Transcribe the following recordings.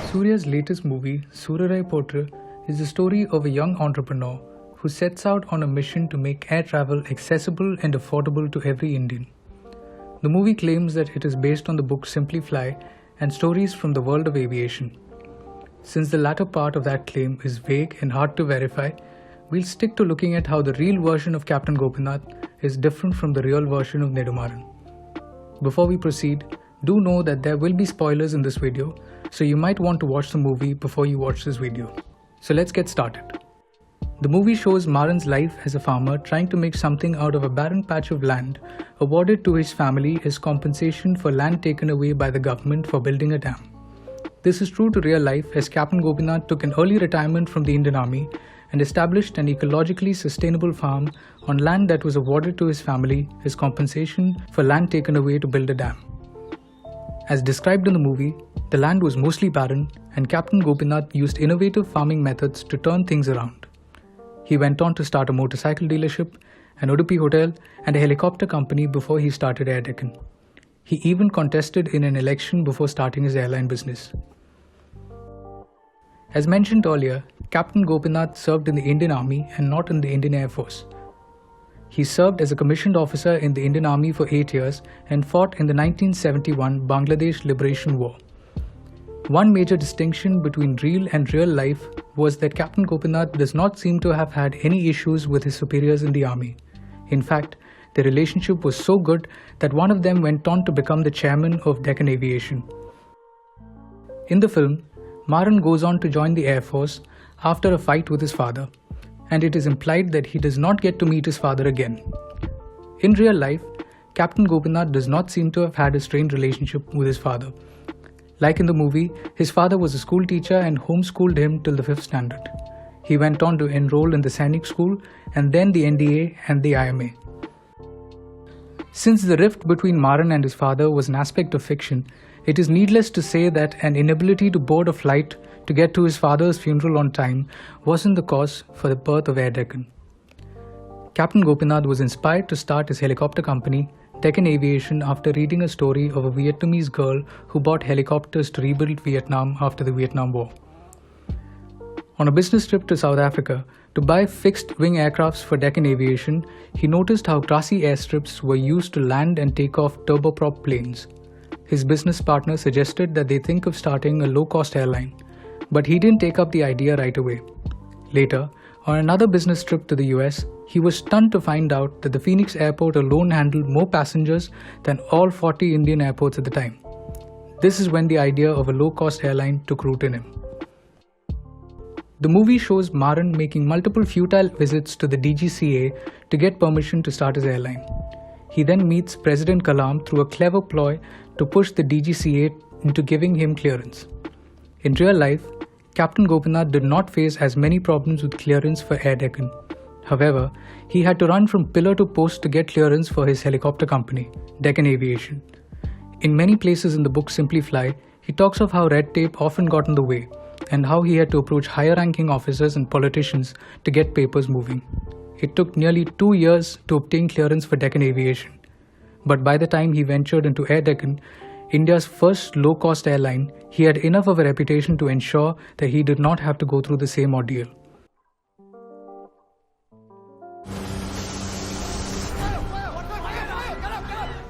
Suriya's latest movie, Soorarai Pottru, is the story of a young entrepreneur who sets out on a mission to make air travel accessible and affordable to every Indian. The movie claims that it is based on the book Simply Fly and stories from the world of aviation. Since the latter part of that claim is vague and hard to verify, we'll stick to looking at how the real version of Captain Gopinath is different from the real version of Nedumaran. Before we proceed, do know that there will be spoilers in this video, so you might want to watch the movie before you watch this video. So let's get started. The movie shows Maran's life as a farmer trying to make something out of a barren patch of land awarded to his family as compensation for land taken away by the government for building a dam. This is true to real life, as Captain Gopinath took an early retirement from the Indian Army and established an ecologically sustainable farm on land that was awarded to his family as compensation for land taken away to build a dam. As described in the movie, the land was mostly barren, and Captain Gopinath used innovative farming methods to turn things around. He went on to start a motorcycle dealership, an Udupi hotel, and a helicopter company before he started Air Deccan. He even contested in an election before starting his airline business. As mentioned earlier, Captain Gopinath served in the Indian Army and not in the Indian Air Force. He served as a commissioned officer in the Indian Army for 8 years and fought in the 1971 Bangladesh Liberation War. One major distinction between real and real life was that Captain Gopinath does not seem to have had any issues with his superiors in the army. In fact, their relationship was so good that one of them went on to become the chairman of Deccan Aviation. In the film, Maran goes on to join the Air Force after a fight with his father, and it is implied that he does not get to meet his father again. In real life, Captain Gopinath does not seem to have had a strained relationship with his father. Like in the movie, his father was a school teacher and homeschooled him till the 5th standard. He went on to enroll in the Sainik school and then the NDA and the IMA. Since the rift between Maran and his father was an aspect of fiction, it is needless to say that an inability to board a flight to get to his father's funeral on time wasn't the cause for the birth of Air Deccan. Captain Gopinath was inspired to start his helicopter company, Deccan Aviation, after reading a story of a Vietnamese girl who bought helicopters to rebuild Vietnam after the Vietnam War. On a business trip to South Africa to buy fixed-wing aircrafts for Deccan Aviation, he noticed how grassy airstrips were used to land and take off turboprop planes. His business partner suggested that they think of starting a low-cost airline, but he didn't take up the idea right away. Later, on another business trip to the US, he was stunned to find out that the Phoenix airport alone handled more passengers than all 40 Indian airports at the time. This is when the idea of a low-cost airline took root in him. The movie shows Maran making multiple futile visits to the DGCA to get permission to start his airline. He then meets President Kalam through a clever ploy to push the DGCA into giving him clearance. In real life, Captain Gopinath did not face as many problems with clearance for Air Deccan. However, he had to run from pillar to post to get clearance for his helicopter company, Deccan Aviation. In many places in the book Simply Fly, he talks of how red tape often got in the way and how he had to approach higher-ranking officers and politicians to get papers moving. It took nearly 2 years to obtain clearance for Deccan Aviation. But by the time he ventured into Air Deccan, India's first low-cost airline, he had enough of a reputation to ensure that he did not have to go through the same ordeal.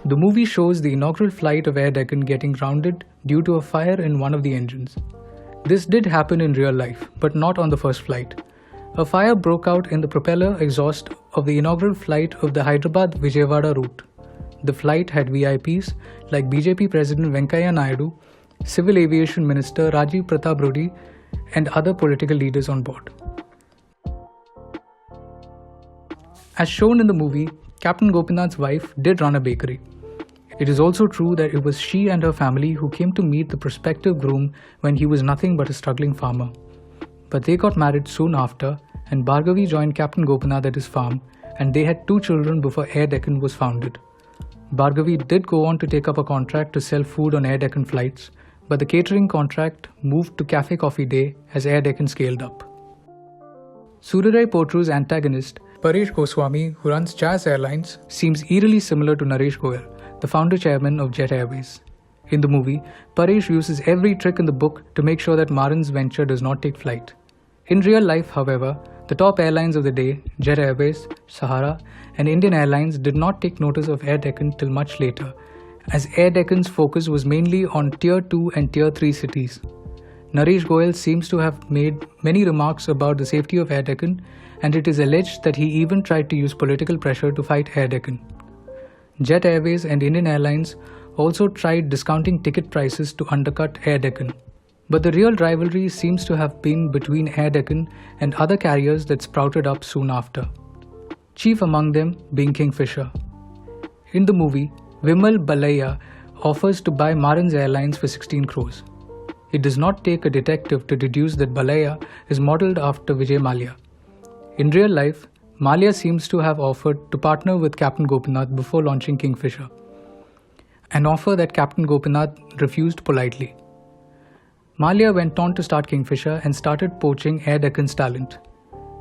The movie shows the inaugural flight of Air Deccan getting grounded due to a fire in one of the engines. This did happen in real life, but not on the first flight. A fire broke out in the propeller exhaust of the inaugural flight of the Hyderabad-Vijayawada route. The flight had VIPs like BJP President Venkaiah Naidu, Civil Aviation Minister Rajiv Pratap Rudy, and other political leaders on board. As shown in the movie, Captain Gopinath's wife did run a bakery. It is also true that it was she and her family who came to meet the prospective groom when he was nothing but a struggling farmer. But they got married soon after, and Bhargavi joined Captain Gopinath at his farm, and they had 2 children before Air Deccan was founded. Bhargavi did go on to take up a contract to sell food on Air Deccan flights, but the catering contract moved to Cafe Coffee Day as Air Deccan scaled up. Soorarai Pottru's antagonist, Paresh Goswami, who runs Jazz Airlines, seems eerily similar to Naresh Goyal, the founder-chairman of Jet Airways. In the movie, Paresh uses every trick in the book to make sure that Maran's venture does not take flight. In real life, however, the top airlines of the day, Jet Airways, Sahara, and Indian Airlines did not take notice of Air Deccan till much later, as Air Deccan's focus was mainly on Tier 2 and Tier 3 cities. Naresh Goyal seems to have made many remarks about the safety of Air Deccan, and it is alleged that he even tried to use political pressure to fight Air Deccan. Jet Airways and Indian Airlines also tried discounting ticket prices to undercut Air Deccan. But the real rivalry seems to have been between Air Deccan and other carriers that sprouted up soon after. Chief among them being Kingfisher. In the movie, Vimal Balaiya offers to buy Maran's Airlines for 16 crores. It does not take a detective to deduce that Balaiya is modelled after Vijay Mallya. In real life, Mallya seems to have offered to partner with Captain Gopinath before launching Kingfisher, an offer that Captain Gopinath refused politely. Mallya went on to start Kingfisher and started poaching Air Deccan's talent.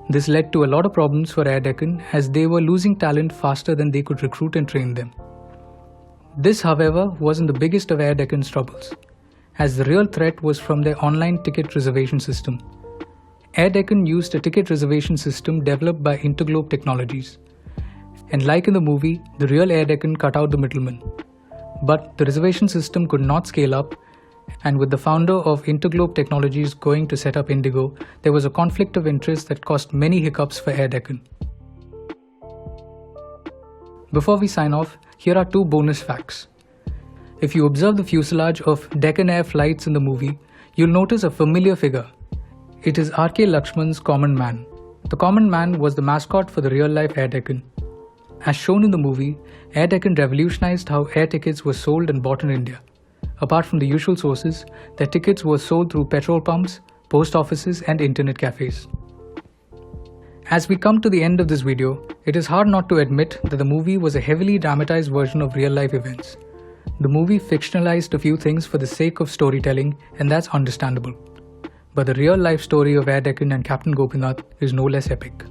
This led to a lot of problems for Air Deccan as they were losing talent faster than they could recruit and train them. This, however, wasn't the biggest of Air Deccan's troubles, as the real threat was from their online ticket reservation system. Air Deccan used a ticket reservation system developed by Interglobe Technologies. And like in the movie, the real Air Deccan cut out the middleman. But the reservation system could not scale up, and with the founder of Interglobe Technologies going to set up Indigo, there was a conflict of interest that caused many hiccups for Air Deccan. Before we sign off, here are 2 bonus facts. If you observe the fuselage of Deccan Air flights in the movie, you'll notice a familiar figure. It is R.K. Lakshman's Common Man. The Common Man was the mascot for the real-life Air Deccan. As shown in the movie, Air Deccan revolutionized how air tickets were sold and bought in India. Apart from the usual sources, their tickets were sold through petrol pumps, post offices and internet cafes. As we come to the end of this video, it is hard not to admit that the movie was a heavily dramatized version of real-life events. The movie fictionalized a few things for the sake of storytelling, and that's understandable. But the real-life story of Air Deccan and Captain Gopinath is no less epic.